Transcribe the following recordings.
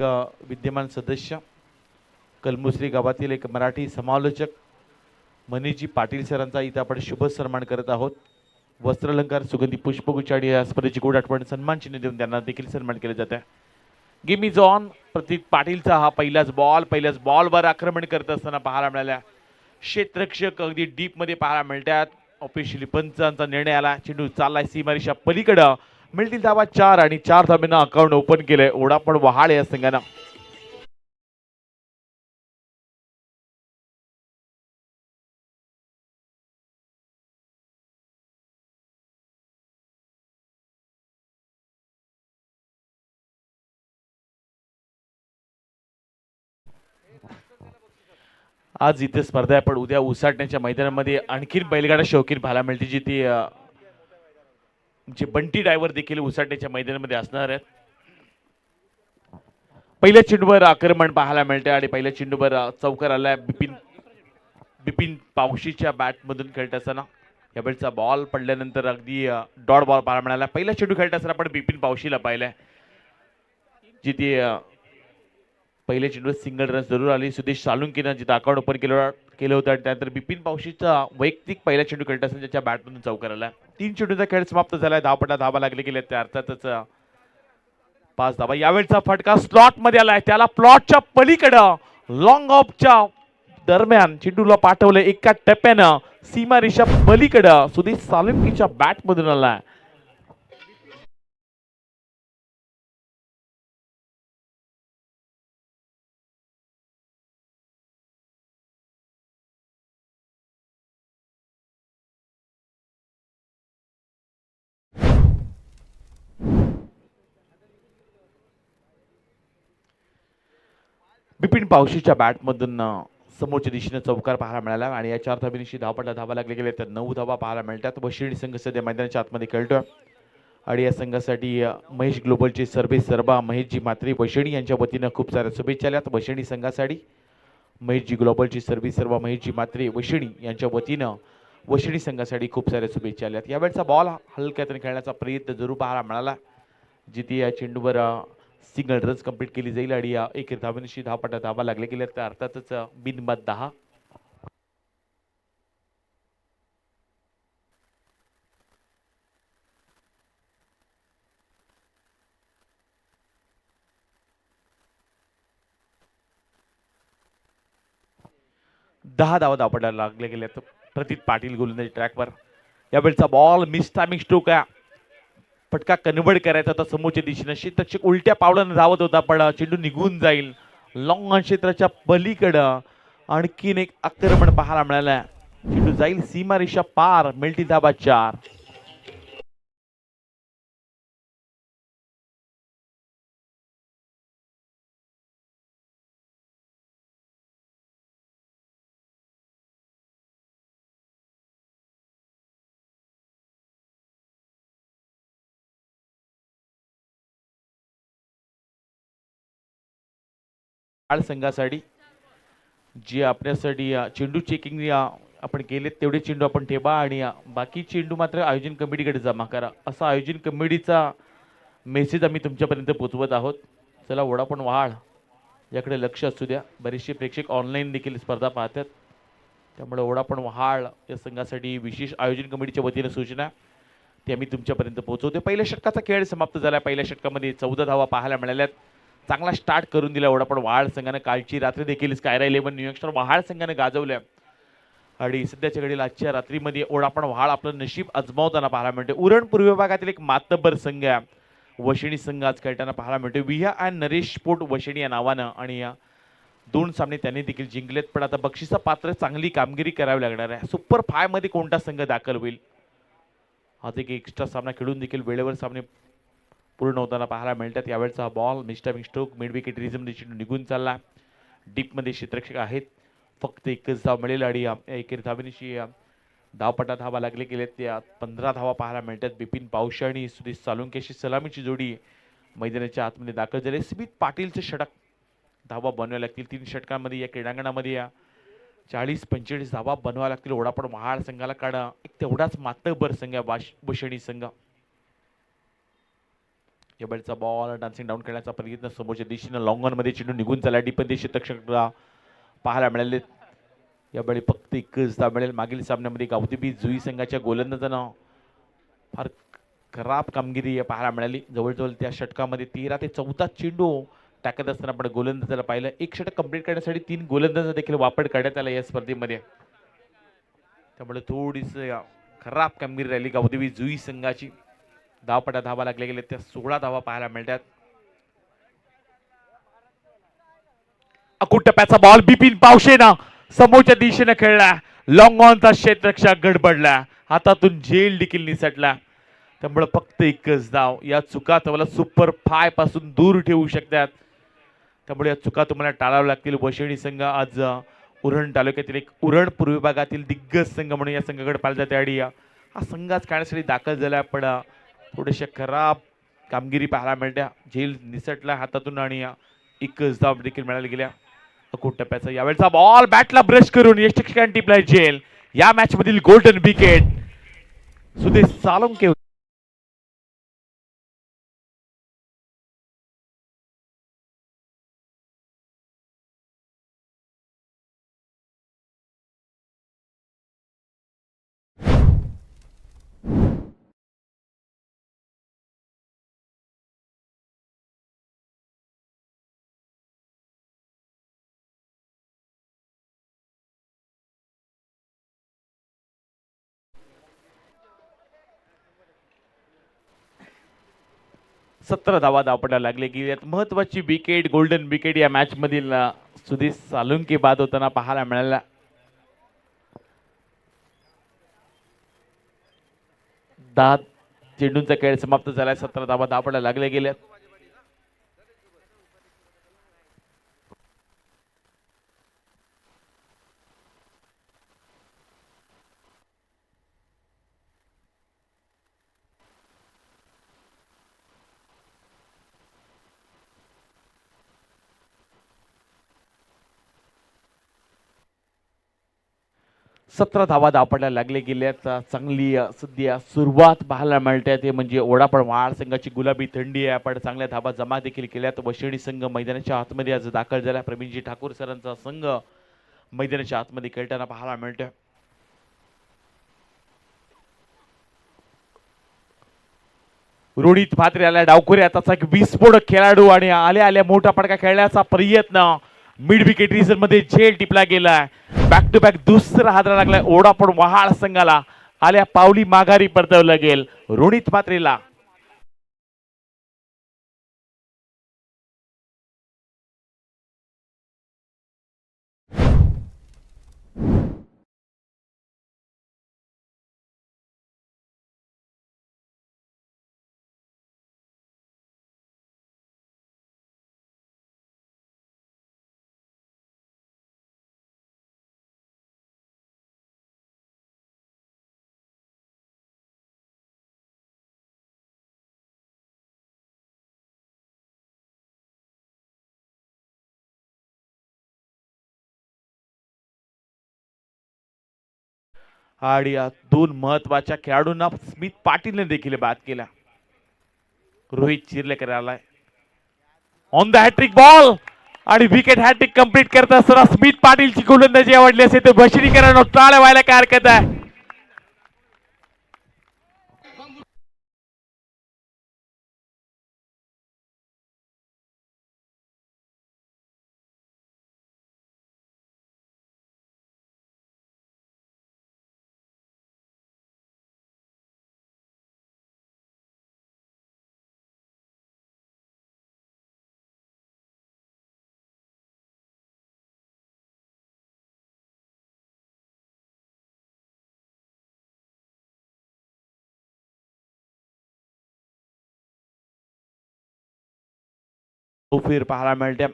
विद्यमान सदस्य कलमुसरी गावातील एक मराठी समालोचक मनीषजी पाटील सरांचा इथं आपण शुभ सन्मान करत आहोत। वस्त्रालंकार सुगंधी पुष्पगुच्छ आणि या स्पर्धेची गोड आठवण सन्मान चिन्ह देऊन त्यांना देखील सन्मान केले जाते। Game is on. प्रतीक पाटीलचा हा पहिलाच बॉलवर आक्रमण करत असताना पाहायला मिळाला। क्षेत्ररक्षक अगदी डीप मध्ये पाहायला मिळतात। ऑफिशियली पंचांचा निर्णय आला। चेंडू चाललाय सीमारेषा पलीकडे। मिळतील धावा 4 आणि 4 धाब्यांना अकाउंट ओपन केलंय ओढा पण वहाळ या संघानं। आज इथे स्पर्धा आहे पण उद्या उसाटण्याच्या मैदानामध्ये आणखीन बैलगाडा शौकीन पाहायला मिळते जी ती बंटी ड्रायव्हर देखील उसाटण्याच्या मैदानामध्ये असणार आहेत। पहिल्या चेंडूवर आक्रमण पाहायला मिळते आणि पहिल्या चेंडूवर चौकार आलाय बिपिन पावशीच्या बॅट मधून खेळत असताना या वेळचा बॉल पडल्यानंतर अगदी डॉट बॉल पाहायला मिळाला। पहिला चेंडू खेळत असताना आपण बिपिन पावशीला पाहिलंय जी ती पहिल्या चेंडूवर सिंगल रन जरूर आली। सुदेश सालुंकीनं जिथं अकाउंट ओपन केलं होतं आणि त्यानंतर बिपिन पावशीचा वैयक्तिक पहिला चेंडू खेळत असताना त्याच्या बॅटमधून चौकार आला। 3 चेंडूचा खेळ समाप्त झालाय। धावा लागले गेले त्या अर्थातच 5 धावा। यावेळचा फटका स्लॉट मध्ये आलाय त्याला प्लॉटच्या पलीकडं लॉंग ऑफच्या दरम्यान चेंडूला पाठवलं एका टप्प्यानं सीमारेषा पलीकडं सुदेश सालुंकीच्या बॅट मधून आलाय। बिपिन पावशीच्या बॅटमधून समोरच्या दिशेने चौकार पाहायला मिळाला आणि या 4 धाब्यांशी धावा लागले गेले तर 9 धावा पाहायला मिळतात। वशिणी संघ सध्या मैदानाच्या आतमध्ये खेळतोय आणि या संघासाठी महेश ग्लोबलचे सर्वे सर्वा महेशजी मात्रे वशिणी यांच्या वतीनं खूप साऱ्या शुभेच्छा आल्यात। वशिणी संघासाठी महेशजी ग्लोबलची सर्वे सर्वा महेशजी मात्रे वशिणी यांच्या वतीनं वशिणी संघासाठी खूप साऱ्या शुभेच्छा आल्यात। यावेळचा बॉल हलक्यातून खेळण्याचा प्रयत्न जरूर पाहायला मिळाला जिथे या चेंडूवर सिंगल रन्स कंप्लीट केली जाईल आणि एक धावेनिशी धावा लागले गेले तर अर्थातच बिनबाद 10। धावा लागले गेले तर प्रतीक पाटील गोलंदाजी ट्रॅकवर। यावेळचा बॉल मिस टायमिंग स्ट्रोक आहे। फटका कन्वर्ट करायचा होता समोरच्या दिशेने। क्षेत्ररक्षक उलट्या पावलाने धावत होता पण चेंडू निघून जाईल लॉंग ऑन क्षेत्राच्या पलीकडं। आणखीन एक आक्रमण पाहायला मिळालं। चेंडू जाईल सीमारेषा पार। मिळती धावा 4। संघासाठी जी आपल्यासाठी चेंडू चेकिंग आपण केले तेवढे चेंडू आपण ठेवा आणि बाकी चेंडू मात्र आयोजन कमिटीकडे जमा करा असा आयोजन कमिटीचा मेसेज आम्ही तुमच्यापर्यंत पोहोचवत आहोत। चला वडापण वहाळ याकडे लक्ष असू द्या। बरेचसे प्रेक्षक ऑनलाईन देखील स्पर्धा पाहतात त्यामुळे वडापण वहाळ या संघासाठी विशेष आयोजन कमिटीच्या वतीने सूचना ती आम्ही तुमच्यापर्यंत पोहोचवते। पहिल्या षटकाचा खेळ समाप्त झाला। पहिल्या षटकामध्ये 14 धावा पाहायला मिळाल्यात। चांगला स्टार्ट करून दिला वडापण वहाळ संघाने। कालची रात्री देखील स्कायरा 11 न्यूयॉर्कस्टार वहाळ संघाने गाजवल्या आणि सध्याच्या घडीला आजच्या रात्रीमध्ये वडापण वहाळ आपलं नशीब आजमावताना पाहायला मिळते। उरण पूर्व भागातील एक मातब्बर संघ आहे वशिणी संघ आज खेळताना पाहायला मिळते। विहा अँड नरेश स्पोर्ट वशिणी या नावानं आणि या 2 सामने त्यांनी देखील जिंकलेत पण आता बक्षिसा पात्र चांगली कामगिरी करावी लागणार आहे। सुपर 5 मध्ये कोणता संघ दाखल होईल आज एक एक्स्ट्रा सामना खेळून देखील वेळेवर सामने पूर्ण होताना पाहायला मिळतात। यावेळचा बॉल मिस्टामिंग स्ट्रोक मिड विकेट रिझम निघून चालला। डीप मध्ये क्षेत्ररक्षक आहेत फक्त एकच धाव मिळेल आणि एकेरी धावेनिशी धावा लागले गेले त्या 15 धावा पाहायला मिळतात। बिपिन पावशी आणि सुदेश सालुंकेशी सलामीची जोडी मैदानाच्या आतमध्ये दाखल झाले। स्मित पाटीलचे षटक धावा बनवाव्या लागतील। 3 षटकांमध्ये या क्रीडांगणामध्ये 40-45 धावा बनवाव्या लागतील वडापण वहाळ संघाला कारण एक तेवढाच मातबर संघ वशिणी संघ। या बॉलचा बॉल डान्सिंग डाऊन करण्याचा प्रयत्न समोरच्या दिशेने लॉंग ऑन मध्ये चेंडू निघून चालला. डिफेन्सिव्ह तक्षकला पाहायला मिळाले. यावेळी फक्त एकच धाव मिळेल. मागील सामन्यामध्ये गावदेवी जुई संघाच्या गोलंदाजानं फार खराब कामगिरी पाहायला मिळाली. जवळजवळ त्या षटकामध्ये 13 ते 14 चेंडू टाकत असताना आपण गोलंदाजाला पाहिलं. एक षटक कंप्लीट करण्यासाठी 3 गोलंदाज देखील वापर करण्यात आला या स्पर्धेमध्ये. त्यामुळे थोडीस खराब कामगिरी राहिली गावदेवी जुई संघाची. धावपटा धावा लागल्या गेल्या त्या 16 धावा पाहायला मिळतात. अकुट टप्प्याचा बॉल बिपिन पावशेनं समोरच्या दिशेने खेळला. लॉंग ऑनचा क्षेत्ररक्षक गडबडला. हातातून झेल देखील निसटला. त्यामुळे फक्त एकच धाव. या चुका तुम्हाला सुपर 5 पासून दूर ठेवू शकतात. त्यामुळे या चुका तुम्हाला टाळाव्या लागतील. वशिणी संघ आज उरण तालुक्यातील एक उरण पूर्व विभागातील दिग्गज संघ म्हणून या संघाकडे पाहिलं जाते. आणि हा संघ आज खेळण्यासाठी दाखल झाला. पण थोडेसे खराब कामगिरी पाहायला मिळत्या. झेल निसटला हातातून आणि एकच धाव देखील मिळाल्या गेल्या. अकुट टप्प्याचा यावेळेचा बॉल बॅटला ब्रश करून यष्टिकांनी टिपलाय झेल. या मॅच मधील गोल्डन विकेट सुदेश साळुंके. 17 धावा धावपडा लागले की यात महत्वाची विकेट गोल्डन विकेट या मॅच मधील सुदेश साळुंके बाद होताना पाहायला मिळाला. 10 चेंडूंचा खेळ समाप्त झालाय. 17 धावा धावपडा लागले गेल्या. सतरा धावा धावपडल्या लागले गेल्याचा चांगली सध्या सुरुवात पाहायला मिळते. ते म्हणजे ओढापण वाळ संघाची गुलाबी थंडी आहे. आपण चांगल्या धावा जमा देखील केल्यात. वशिणी संघ मैदानाच्या आतमध्ये आज दाखल झाला. प्रवीणजी ठाकूर सरांचा संघ मैदानाच्या आतमध्ये खेळताना पाहायला मिळतोय. रोहित भात्रे आला डावखुऱ्या. त्याचा एक विस्फोटक खेळाडू आणि आल्या आल्या मोठा फटका खेळण्याचा प्रयत्न. मिड विकेट रिझन मध्ये झेल टिपला गेलाय. बॅक टू बॅक दुसरा हादरा लागलाय ओढापण वहाळ संघाला. आल्या पावली माघारी परतवलं गेल रोहित भात्रेला. आणि दोन महत्वाच्या खेळाडूंना स्मिथ पाटीलने देखील बाद केला. रोहित चिर्लेकर आलाय ऑन द हॅट्रिक बॉल आणि विकेट हॅट्रिक कंप्लीट करत असताना स्मिथ पाटीलची गोलंदाजी आवडली असेल तर भशिरीकरांना टाळ्या व्हायला काय हरकत आहे. फेर पाहायला मिळते.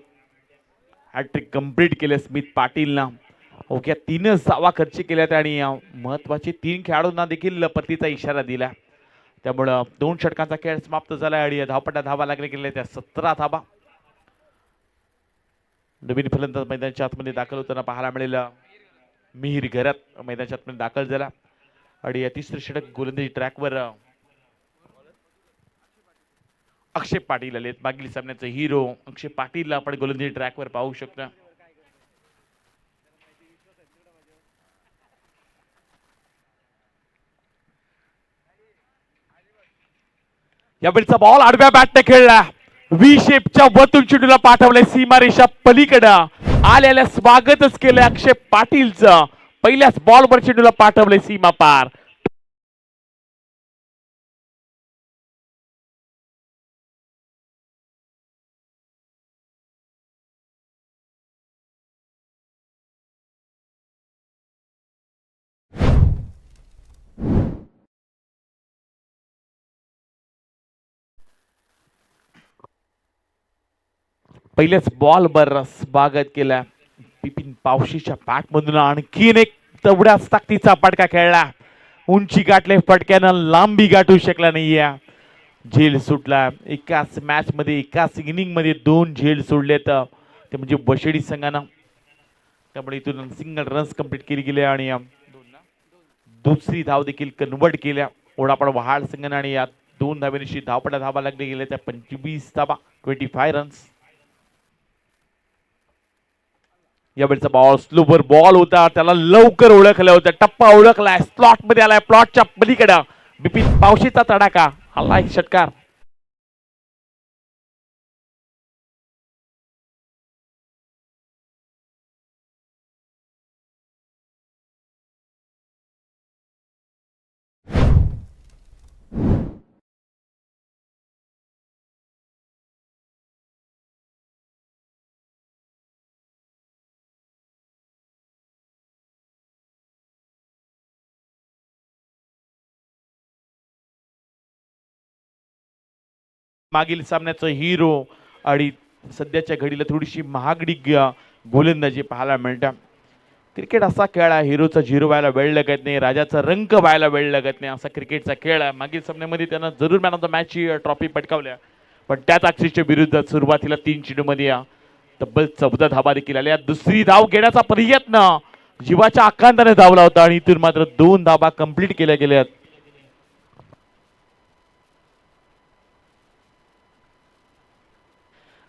हॅट्रिक कंप्लीट केले स्मिथ पाटीलनं. ओके 3 धावा खर्च केल्यात आणि महत्वाचे 3 खेळाडूंना देखील पतीचा इशारा दिला. त्यामुळं 2 षटकांचा खेळ समाप्त झाला आणि धावपटा धावा लागले गेले त्या 17 धावा. नवीन फलंदाज मैदानाच्या आतमध्ये दाखल होताना पाहायला मिळेल. मिहीर घरात मैदानाच्या आतमध्ये दाखल झाला आणि या 3रे षटक गोलंदाजी ट्रॅकवर अक्षय पाटील आलेत. मागील सामन्याचे हिरो अक्षय पाटीलला आपण गोलंदाजी ट्रॅकवर पाहू शकता. यावेळीचा बॉल आडव्या बॅटने खेळला. व्ही शेपच्या वरतून चेंडूला पाठवलंय सीमारेषा पलीकडं. आलेल्या स्वागतच केलंय अक्षय पाटीलचं. पहिल्याच बॉलवर चेंडूला पाठवलंय सीमा पार. पहिल्याच बॉल बर स्वागत केलं. बिपिन पावशीच्या बॅटमधून आणखीन एक तेवढ्याच ताकदीचा फटका खेळला. उंची गाठले फटक्यानं, लांबी गाठू शकला नाहीये. झेल सुटला. एकाच मॅच मध्ये एकाच इनिंग मध्ये 2 झेल सोडलेत ते म्हणजे बशेडी संघानं. त्यामुळे इथून सिंगल रन्स कंप्लीट केली गेले आणि दुसरी धाव देखील कन्वर्ट केल्या ओढापड वहाड संघाने. आणि या 2 धावेनिशी धावा लागले गेले त्या 25 धावा 25 रन्स. यावेळेचा बॉल स्लोवर बॉल होता. त्याला लवकर ओळखलं होतं. टप्पा ओळखलाय. स्लॉट मध्ये आलाय. प्लॉटच्या पलीकडे बिपिन पावशीचा तडाखा. हल्ला एक षटकार. मागील सामन्याचं हिरो आणि सध्याच्या घडीला थोडीशी महागडी गोलंदाजी पाहायला मिळते. क्रिकेट असा खेळ आहे, हिरोचा झिरो व्हायला वेळ लागत नाही, राजाचा रंग व्हायला वेळ लागत नाही, असा क्रिकेटचा खेळ आहे. मागील सामन्यामध्ये त्यानं जरूर मॅन ऑफ द मॅचची ट्रॉफी पटकावल्या, पण त्याच अक्षयच्या विरुद्ध सुरुवातीला 3 चेंडूमध्ये तब्बल 14 धावा देखील आल्या. दुसरी धाव घेण्याचा प्रयत्न जीवाच्या आकांताने धावला होता आणि इथून मात्र 2 धावा कंप्लीट केल्या गेल्यात.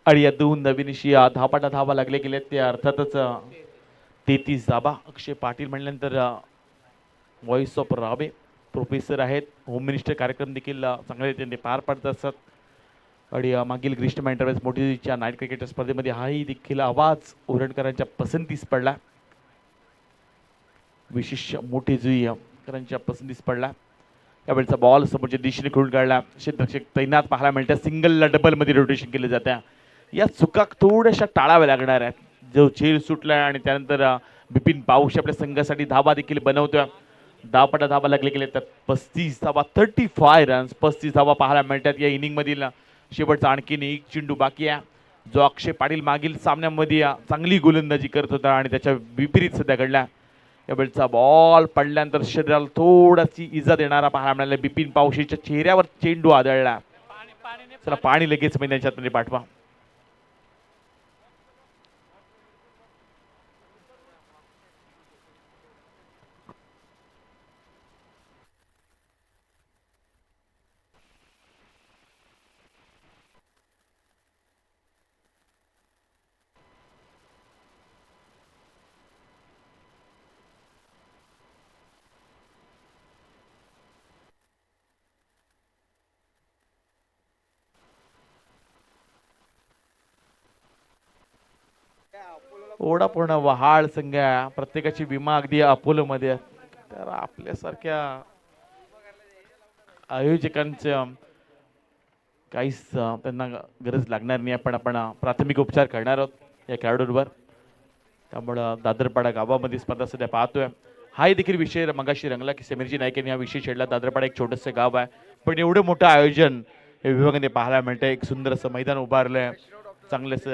आणि या 2 नवीनशी धापाटा धावा लागले गेले ते अर्थातच 33 धावा. अक्षय पाटील म्हणल्यानंतर व्हॉइस ऑफ रावे प्रोफेसर आहेत. होम मिनिस्टर कार्यक्रम देखील चांगले त्यांनी पार पाडत असतात. आणि मागील ग्रीष्म इंटरव्ह्यूज मोठीच्या नाईट क्रिकेट स्पर्धेमध्ये हाही देखील आवाज उरणकरांच्या पसंतीस पडला. विशेष मोठी जुईकरांच्या पसंतीस पडला. यावेळेचा बॉल समोरच्या दिशेने खेळून काढला. क्षेत्ररक्षक तैनात पाहायला मिळतात. सिंगलला डबलमध्ये रोटेशन केले जाते. या चुका थोड्याशा टाळाव्या लागणार आहेत. जो झेल सुटला आणि त्यानंतर बिपिन पाऊस आपल्या संघासाठी धावा देखील बनवतोय. धावपटा धावा लागले गेले तर 35 धावा 35 रन्स 35 धावा पाहायला मिळतात. या इनिंग मधील शेवटचा आणखीन एक चेंडू बाकी आहे, जो अक्षय पाटील मागील सामन्यामध्ये चांगली गोलंदाजी करत होता आणि त्याच्या विपरीत सध्या घडला. यावेळचा बॉल पडल्यानंतर शरीराला थोडाशी इजा देणारा पाहायला मिळाला. बिपिन पावशीच्या चेहऱ्यावर चेंडू आदळला. चला पाणी लगेच मैदानाच्या आतमध्ये पाठवा. ओढा पूर्ण वहाळ संघ, प्रत्येकाची विमा अगदी अपोलो मध्ये. तर आपल्यासारख्या आयोजकांचं काहीच त्यांना गरज लागणार नाही. आपण प्राथमिक उपचार करणार आहोत या खेळाडूंवर. त्यामुळं दादरपाडा गावामध्ये स्पर्धा सध्या पाहतोय. हाही देखील विषय मगाशी रंगला की समीरजी नाईक यांनी हा विषय छेडला. दादरपाडा एक छोटंसं गाव आहे, पण एवढं मोठं आयोजन या विभागाने पाहायला मिळतंय. एक सुंदर असं मैदान उभारलंय, चांगलंच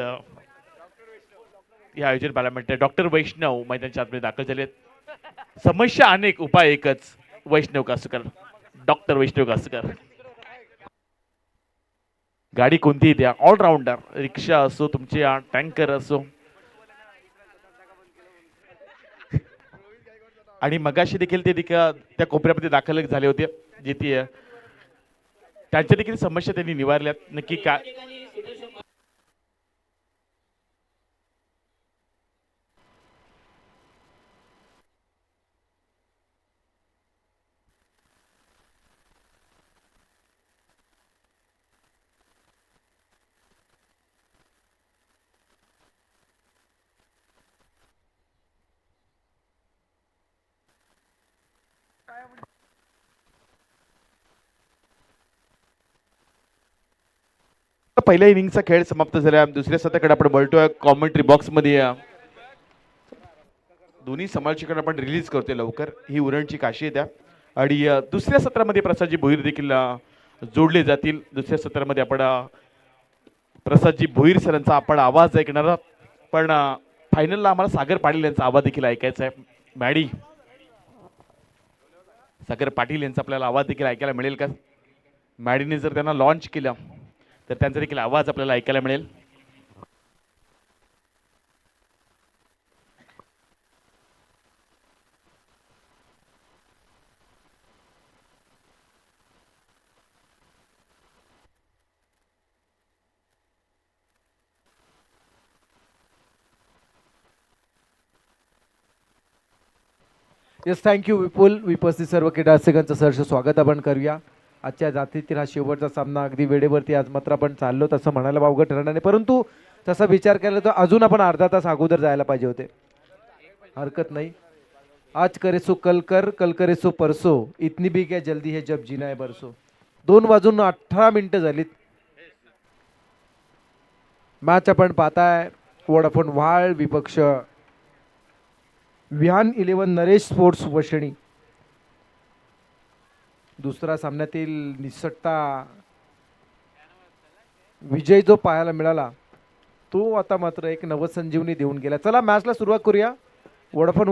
हे आयोजन पाहायला मिळतंय. डॉक्टर वैष्णव मैदानाच्या आतमध्ये दाखल झालेत. समस्या अनेक, उपाय एकच. वैष्णव कासकर, डॉक्टर वैष्णव कासकर. गाडी कोणतीही द्या, ऑलराऊंडर, रिक्षा असो तुमची, टँकर असो. आणि मगाशी देखील ते त्या कोपऱ्यामध्ये दाखल झाले होते, जिथे त्यांच्या देखील समस्या त्यांनी निवारल्यात. नक्की काय पहिल्या इनिंगचा खेळ समाप्त झाला. दुसऱ्या सत्राकडे आपण बोलतोय. कॉमेंट्री बॉक्समध्ये दोन्ही समालोचकांना आपण रिलीज करतोय लवकर. ही उरणची काशी आहे त्या. आणि दुसऱ्या सत्रामध्ये प्रसादजी भोईर देखील जोडले जातील. दुसऱ्या सत्रामध्ये आपण प्रसादजी भोईर सरांचा आपण आवाज ऐकणार आहोत. पण फायनलला आम्हाला सागर पाटील यांचा आवाज देखील ऐकायचा आहे. मॅडी सागर पाटील यांचा आपल्याला आवाज देखील ऐकायला मिळेल का? मॅडीने जर त्यांना लॉन्च केलं तर त्यांचा देखील आवाज आपल्याला ऐकायला मिळेल. येस, थँक्यू विपुल. उपस्थित सर्व क्रीडा रसिकांचं सहर्ष स्वागत आपण करूया. आजच्या जातीतील हा शेवटचा सामना अगदी वेळेवरती आज मात्र आपण चाललो तसं म्हणायला वावगं ठरणार नाही, परंतु तसा विचार केला तर अजून आपण अर्धा तास अगोदर जायला पाहिजे होते. हरकत नाही. आज करे सो कल कर, कल करे सो परसो, इतनी भी क्या जल्दी है जब जीना है बरसो. 2:18 झालीत. मॅच आपण पाहताय वोडाफोन व्हाळ विपक्ष विहान 11 नरेश स्पोर्ट्स वशणी. दुसरा सामन्यातील निसटता विजय जो पाहायला मिळाला तो आता मात्र एक नवसंजीवनी देऊन गेला. चला मॅचला सुरुवात करूया. वोडाफोन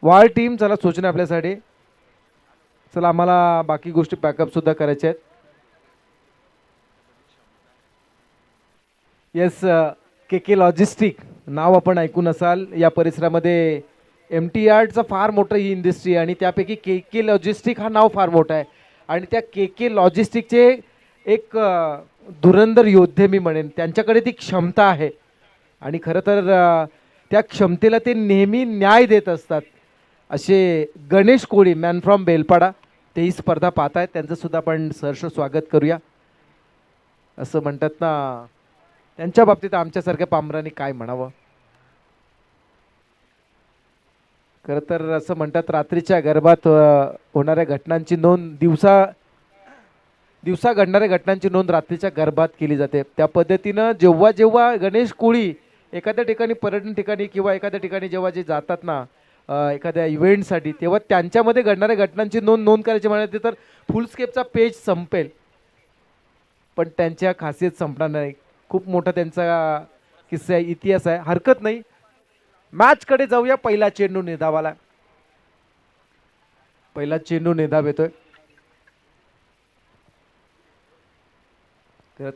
व्हाळ टीम, चला सूचना आपल्यासाठी. चला आम्हाला बाकी गोष्टी पॅकअप सुद्धा करायच्या आहेत. येस, के लॉजिस्टिक नाव आपण ऐकून असाल. या परिसरामध्ये MT यार्डचा फार मोठं ही इंडस्ट्री आणि त्यापैकी के लॉजिस्टिक हा नाव फार मोठं आहे. आणि त्या के लॉजिस्टिकचे एक धुरंधर योद्धे मी म्हणेन. त्यांच्याकडे ती क्षमता आहे आणि खरं तर त्या क्षमतेला ते नेहमी न्याय देत असतात. असे गणेश कोळी, मॅन फ्रॉम बेलपाडा, ते ही स्पर्धा पाहत आहेत. त्यांचंसुद्धा आपण सहर्ष स्वागत करूया. असं म्हणतात ना, त्यांच्या बाबतीत आमच्यासारख्या पामरांनी काय म्हणावं. खरं तर असं म्हणतात रात्रीच्या गर्भात होणाऱ्या घटनांची नोंद दिवसा घडणाऱ्या घटनांची नोंद रात्रीच्या गर्भात केली जाते. त्या पद्धतीनं जेव्हा जेव्हा गणेश कोळी एखाद्या ठिकाणी पर्यटन ठिकाणी किंवा एखाद्या ठिकाणी जेव्हा जे जातात ना एखाद्या इव्हेंटसाठी, तेव्हा त्यांच्यामध्ये घडणाऱ्या घटनांची नोंद करायची म्हणाली तर फुलस्केपचा पेज संपेल, पण त्यांच्या खासियत संपणार नाही. खूप मोठा त्यांचा किस्सा आहे, इतिहास आहे. हरकत नाही, मॅचकडे जाऊया. पहिला चेंडू निधावाला. पहिला चेंडू निधाव येतोय.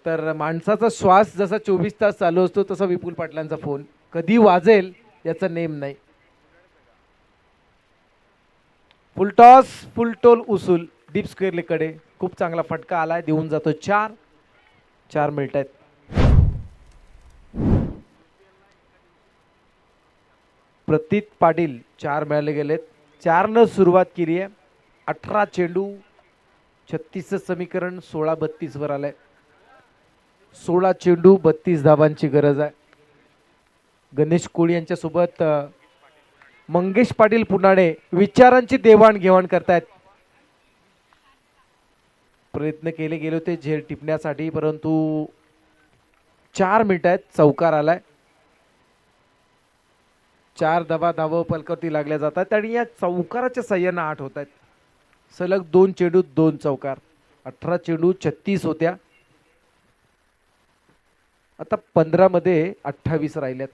तर माणसाचा श्वास जसा 24 तास चालू असतो तसा विपुल पाटलांचा फोन कधी वाजेल याचा नेम नाही. फुलटॉस, फुलटोल उसूल डीप स्क्वेअर कडे खूप चांगला फटका आलाय. देऊन जातो 4 मिनिट आहेत. प्रतीत पाटील 4 मिळाले गेलेत. 4 सुरुवात केली आहे. 18 चेंडू 36 समीकरण 16-32 वर आलंय. 16 चेंडू 32 धावांची गरज आहे. गणेश कोळी यांच्यासोबत मंगेश पाटील पुनाडे विचारांची देवाणघेवाण करतायत. प्रयत्न केले गेले होते झेल टिपण्यासाठी, परंतु 4 मिनिट आहेत. चौकार आलाय. 4 धावा पलकवती लागल्या जातात आणि या चौकाराच्या सहाय्याने 8 होत आहेत. सलग 2 चेंडू 2 चौकार. 18 चेंडू 36 होत्या. आता 15 मध्ये 28 राहिल्यात.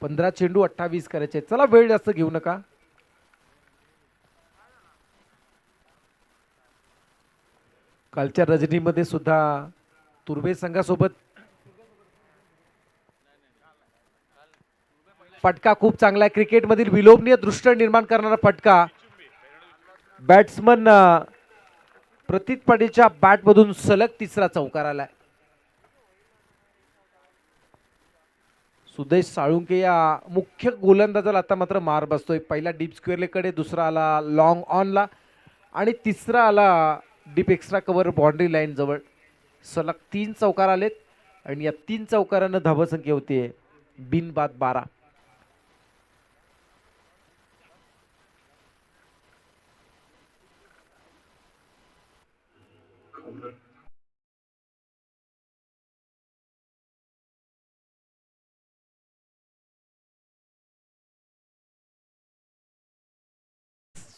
15 चेंडू 28 करायचे. चला वेळ जास्त घेऊ नका. कालच्या रजनीमध्ये सुद्धा तुर्भे संघासोबत फटका खूप चांगला आहे. क्रिकेटमधील विलोभनीय दृष्ट निर्माण करणारा फटका. बॅट्समन प्रतीत पाटीलच्या बॅटमधून सलग तिसरा चौकार आलाय. सुदेश साळुंके या मुख्य गोलंदाजाला आता मात्र मार बसतोय. पहिला डीप स्क्वेअर कडे, दुसरा आला लॉंग ऑनला आणि तिसरा आला deep extra cover boundary line जवळ. सलग 3 चौकार आलेत आणि या 3 चौकारानं धावसंख्या होतीये बिनबाद 12.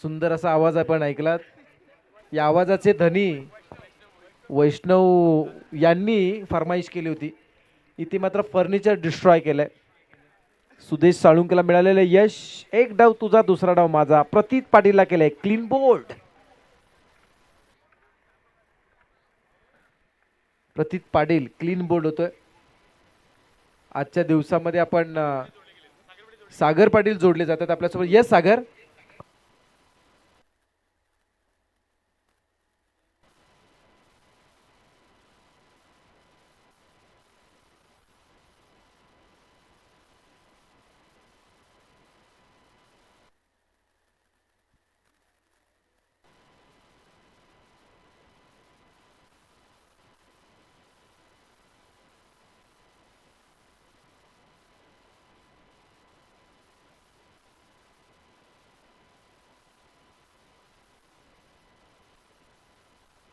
सुंदर असा आवाज आपण ऐकलात. या आवाजाचे धनी वैष्णव यांनी फरमाईश केली होती. इथे मात्र फर्निचर डिस्ट्रॉय केलंय. सुदेश साळुंकेला मिळालेलं यश. एक डाव तुझा, दुसरा डाव माझा. प्रतीत पाटीलला केलंय क्लीन बोल्ड. प्रतीत पाटील क्लीन बोल्ड होतोय. आजच्या दिवसामध्ये आपण सागर पाटील जोडले जातात आपल्यासोबत. यस सागर.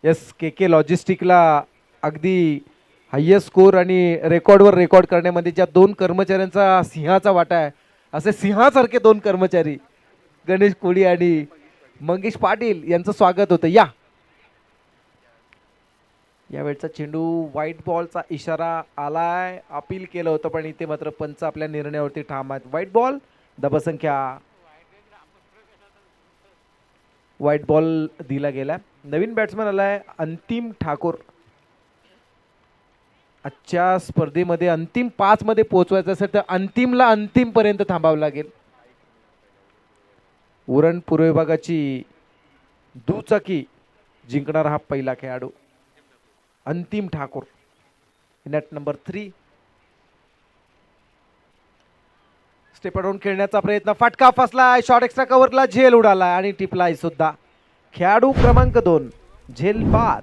यस के लॉजिस्टिकला अगदी हायेस्ट स्कोर आणि रेकॉर्डवर रेकॉर्ड करण्यामध्ये ज्या 2 कर्मचाऱ्यांचा सिंहाचा वाटा आहे, असे सिंहासारखे 2 कर्मचारी गणेश कोळी आणि मंगेश पाटील यांचं स्वागत होतं. यावेळचा चेंडू व्हाईट बॉलचा इशारा आलाय. अपील केलं होतं पण इथे मात्र पंच आपल्या निर्णयावरती ठाम आहेत. व्हाईट बॉल, धावसंख्या. व्हाईट बॉल दिला गेला. नवीन बॅट्समन आलाय अंतिम ठाकूर. आजच्या स्पर्धेमध्ये अंतिम 5 मध्ये पोहोचवायचं असेल तर अंतिमला अंतिम पर्यंत थांबावं लागेल. उरण पूर्व विभागाची दुचाकी जिंकणारा हा पहिला खेळाडू अंतिम Thakur. Net number 3. Step down खेळण्याचा प्रयत्न. फटका फसलाय. शॉर्ट एक्स्ट्रा कव्हरला झेल उडालाय आणि टिपलाय सुद्धा. खेळाडू क्रमांक 2 झेल बाद.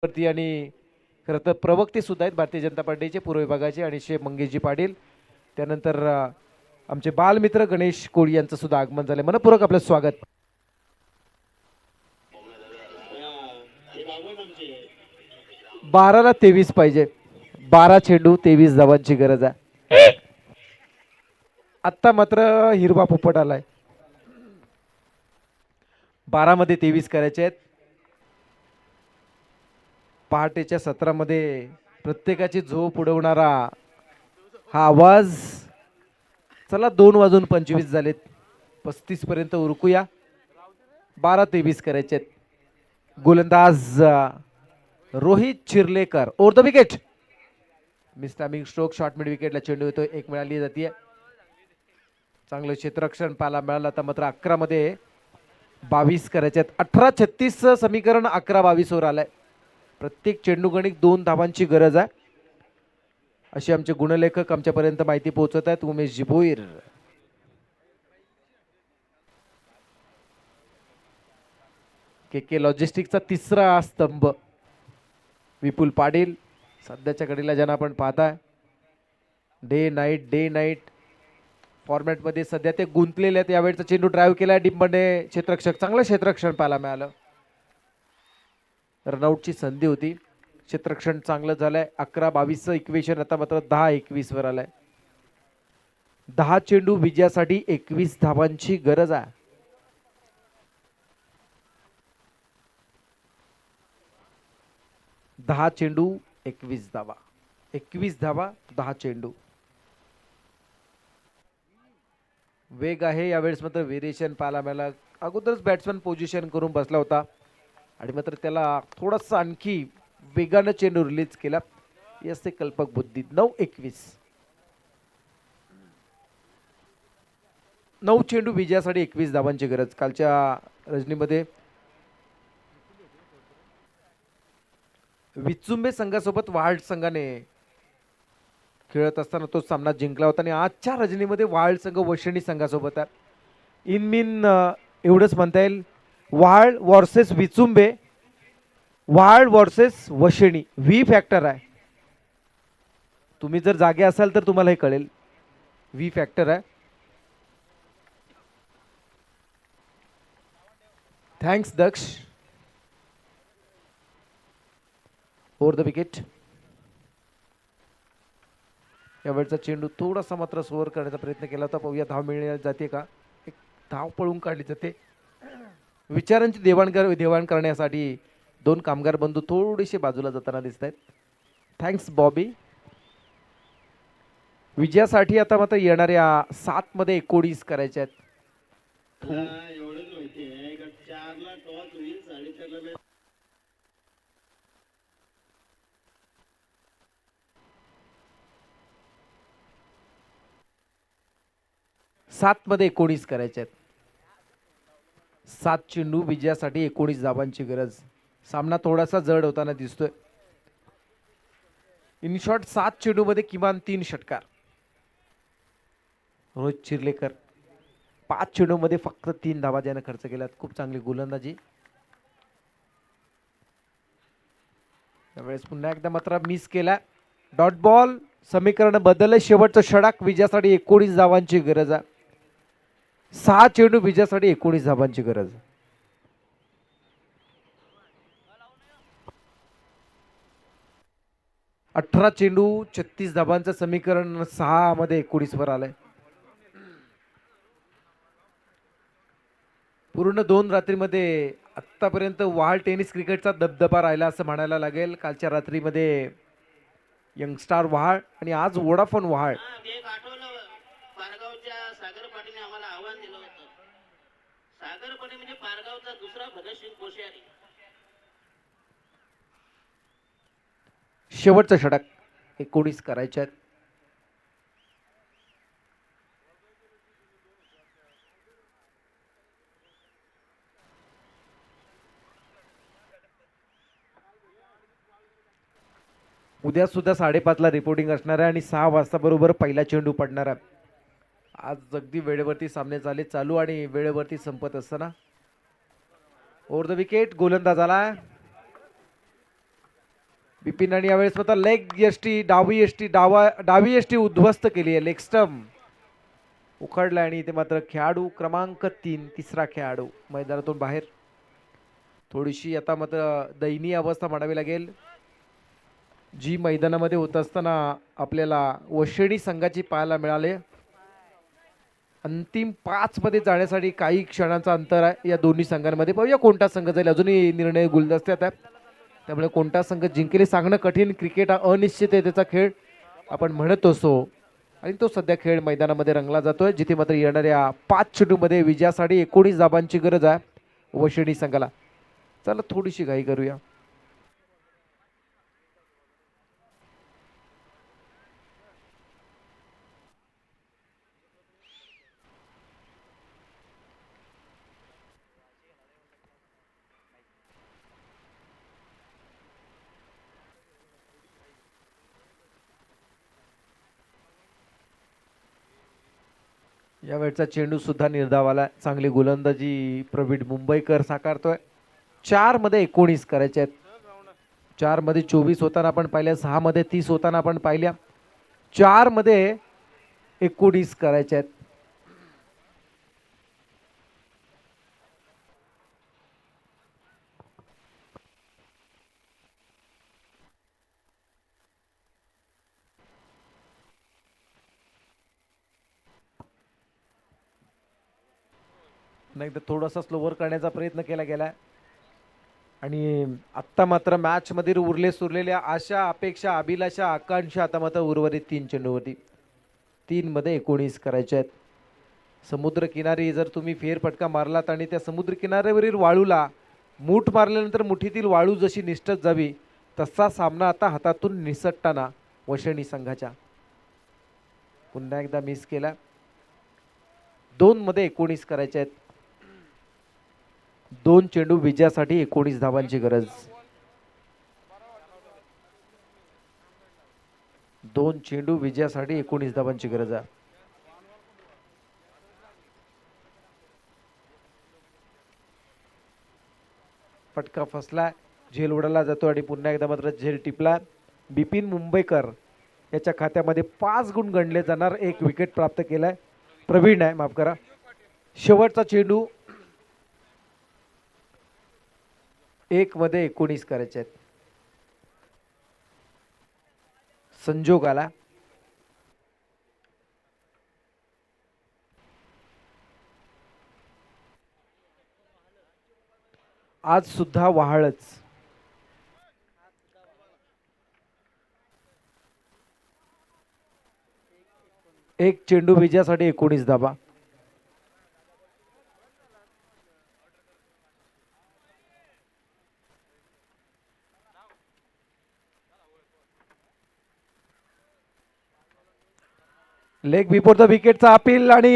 आणि खरं तर प्रवक्ते सुद्धा आहेत भारतीय जनता पार्टीचे पूर्व विभागाचे आणि श्री मंगेशजी पाटील. त्यानंतर आमचे बालमित्र गणेश कोळी यांचं सुद्धा आगमन झालंय. मनपूर्वक आपलं स्वागत. 12ला 23 पाहिजे. 12 चेंडू 23 धावांची गरज आहे. आत्ता मात्र हिरवा पोपट आलाय. 12 मध्ये 23 करायचे आहेत. पहाटेच्या सत्रामध्ये प्रत्येकाची झोप उडवणारा हा आवाज. चला 2:25 झालेत. 35 पर्यंत उरकूया. 12-23 करायचे आहेत. गोलंदाज Rohit Chirlekar over the wicket. Mistiming stroke. Short mid विकेटला चेंडू येतोय. 1 मिळाली जाते. चांगलं क्षेत्ररक्षण पाहायला मिळालं. आता मात्र 11 मध्ये 22 करायचे आहेत. 18-36 समीकरण 11-22 वर आलंय. प्रत्येक चेंडू गणिक 2 धावांची गरज आहे अशी आमचे गुणलेखक आमच्यापर्यंत माहिती पोहोचवत आहेत. उमेश भोईर. के लॉजिस्टिकचा तिसरा स्तंभ विपुल पाटील. सध्याच्या घडीला ज्यांना आपण पाहताय डे नाईट फॉर्मॅटमध्ये सध्या ते गुंतलेले आहेत. यावेळेचा चेंडू ड्राईव्ह केला डिंबने क्षेत्ररक्षक, चांगलं क्षेत्ररक्षण पाहायला मिळालं. रनआउटची संधी होती, क्षेत्ररक्षण चांगलं झालंय. 11-22 इक्वेशन आता मात्र 10-21 वर आलाय. 10 चेंडू विजयासाठी 21 धावांची गरज आहे. दहा चेंडू 21 धावा, 21 धावा 10 चेंडू. वेग आहे यावेळेस मात्र व्हेरिएशन पाहायला मिळाला. अगोदरच बॅट्समॅन पोझिशन करून बसला होता आणि मात्र त्याला थोडासा आणखी वेगानं चेंडू रिलीज केला. यस ते कल्पक बुद्धी. 9-21. 9 चेंडू विजयासाठी 21 धावांची गरज. कालच्या रजनीमध्ये विचुंबे संघासोबत वार्ड संघाने खेळत असताना तो सामना जिंकला होता आणि आजच्या रजनीमध्ये वार्ड संघ वशिणी संघासोबत आहे. इन एवढंच म्हणता येईल, ward versus Vichumbe, ward versus Vashini. V factor आहे. तुम्ही जर जागे असाल तर तुम्हाला हे कळेल. व्ही फॅक्टर आहे. Thanks Daksh. Over the wicket. यावेळचा चेंडू थोडासा मात्र स्कोअर करण्याचा प्रयत्न केला होता. पाहूया धाव मिळण्यात जाते का. एक धाव पळून काढली जाते. विचारांची देवाण करण्यासाठी दोन कामगार बंधू थोडेसे बाजूला जाताना दिसत आहेत. थँक्स बॉबी. विजयासाठी आता मात्र येणाऱ्या 7 मध्ये 19 करायचे आहेत. 7 मध्ये 19 करायचे आहेत. 7 चेंडू विजयासाठी 19 धावांची गरज. सामना थोडासा जड होताना दिसतोय. इन शॉर्ट 7 चेंडू मध्ये किमान 3 षटकार. रोहित चिर्लेकर 5 चेंडू मध्ये फक्त 3 धावा ज्याने खर्च केल्यात. खूप चांगली गोलंदाजी. त्यावेळेस पुन्हा एकदा मात्र मिस केला. Dot ball. समीकरण बदलले. शेवटचं षटक. विजयासाठी 19 धावांची गरज आहे. 6 चेंडू विजयासाठी 19 धावांची गरज. अठरा चेंडू 36 धावांचं समीकरण 6 मध्ये 19 वर आलंय. पूर्ण 2 रात्रीमध्ये आतापर्यंत वाहल टेनिस क्रिकेटचा दबदबा राहिला असं म्हणायला लागेल. कालच्या रात्रीमध्ये यंगस्टार वहाळ आणि आज वोडाफोन वहाळ. सागर पाटीलने आम्हाला आव्हान दिलं होतं. सागर पाटील म्हणजे पारगावचा दुसरा भगतसिंग कोश्यारी. शेवटचं षटक 19 करायचे आहेत. उद्या सुद्धा 5:30 ला रिपोर्टिंग असणार आहे आणि 6 वाजता बरोबर पहिला चेंडू पडणार आहे. आज अगदी वेळेवरती सामने झाले चालू आणि वेळेवरती संपत असताना. Over the wicket. गोलंदाज आला बिपिन आणि यावेळेस स्वतः लेग यष्टी, डावी यष्टी, डावी यष्टी उद्ध्वस्त केली आहे. लेग स्टंप उखडला आणि ते मात्र खेळाडू क्रमांक 3 तिसरा खेळाडू मैदानातून बाहेर. थोडीशी आता मात्र दयनीय अवस्था म्हणावी लागेल जी मैदानामध्ये होत असताना आपल्याला वशिणी संघाची पाहायला मिळाले. अंतिम 5 मध्ये जाण्यासाठी काही क्षणांचा अंतर आहे या दोन्ही संघांमध्ये. पाहूया कोणता संघ जाईल. अजूनही निर्णय गुलदस्त्यात आहे, त्यामुळे कोणता संघ जिंकेल सांगणं कठीण. क्रिकेट हा अनिश्चिततेचा खेळ आपण म्हणत असतो आणि तो सध्या खेळ मैदानामध्ये रंगला जातोय, जिथे मात्र येणाऱ्या 5 चेंडूमध्ये विजयासाठी 19 धावांची गरज आहे वशिणी संघाला. चला थोडीशी घाई करूया. यावेळचा चेंडू सुद्धा निर्धावाला. चांगली गोलंदाजी प्रवीण मुंबईकर साकारतोय. 4 मध्ये 19 करायचे आहेत. 4 मध्ये 24 होताना आपण पाहिल्या, 6 मध्ये 30 होताना आपण पाहिल्या. 4 मध्ये 19 करायचे आहेत. पुन्हा एकदा थोडासा स्लोवर करण्याचा प्रयत्न केला गेला आणि आत्ता मात्र मॅचमध्ये उरलेल्या आशा अपेक्षा अभिलाषा आकांक्षा आता मात्र उर्वरित 3 चेंडूवरती 3 मध्ये 19 करायचे आहेत. समुद्रकिनारी जर तुम्ही फेरफटका मारलात आणि त्या समुद्रकिनाऱ्यावरील वाळूला मूठ मारल्यानंतर मुठीतील वाळू जशी निसटत जावी तसा सामना आता हातातून निसटताना वशणी संघाच्या पुन्हा एकदा मिस केला. 2 मध्ये 19 करायचे आहेत. 2 चेंडू विजयासाठी 19 धावांची गरज. 2 चेंडू विजयासाठी 19 धावांची गरज आहे. फटका फसला, झेल उडाला जातो आणि पुन्हा एकदा मात्र झेल टिपला. बिपिन मुंबईकर याच्या खात्यामध्ये 5 गुण गणले जाणार. 1 विकेट प्राप्त केलाय. प्रवीण आहे, माफ करा. शेवटचा चेंडू 1 मध्ये 19 करायचे आहेत. संजोग आला. आज सुद्धा वहाळच. एक चेंडू विजयासाठी 19 धावा. लेग बिफोर द विकेटचा अपील आणि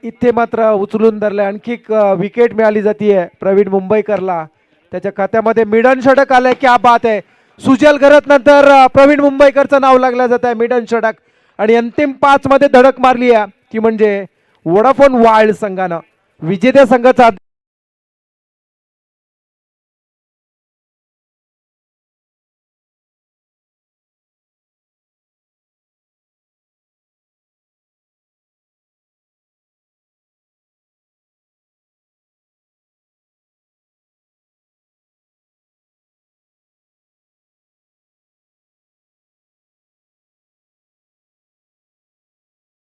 इथे मात्र उचलून धरले. आणखी विकेट मिळाली जातीये प्रवीण मुंबईकरला. त्याच्या खात्यामध्ये मिडन षटक आलंय. क्या बात आहे. सुजल घरत नंतर प्रवीण मुंबईकरचं नाव लागलं जात आहे. मिडन षटक आणि अंतिम 5 मध्ये धडक मारली आहे ती म्हणजे वोडाफोन वाइल्ड संघानं. विजेत्या संघाचा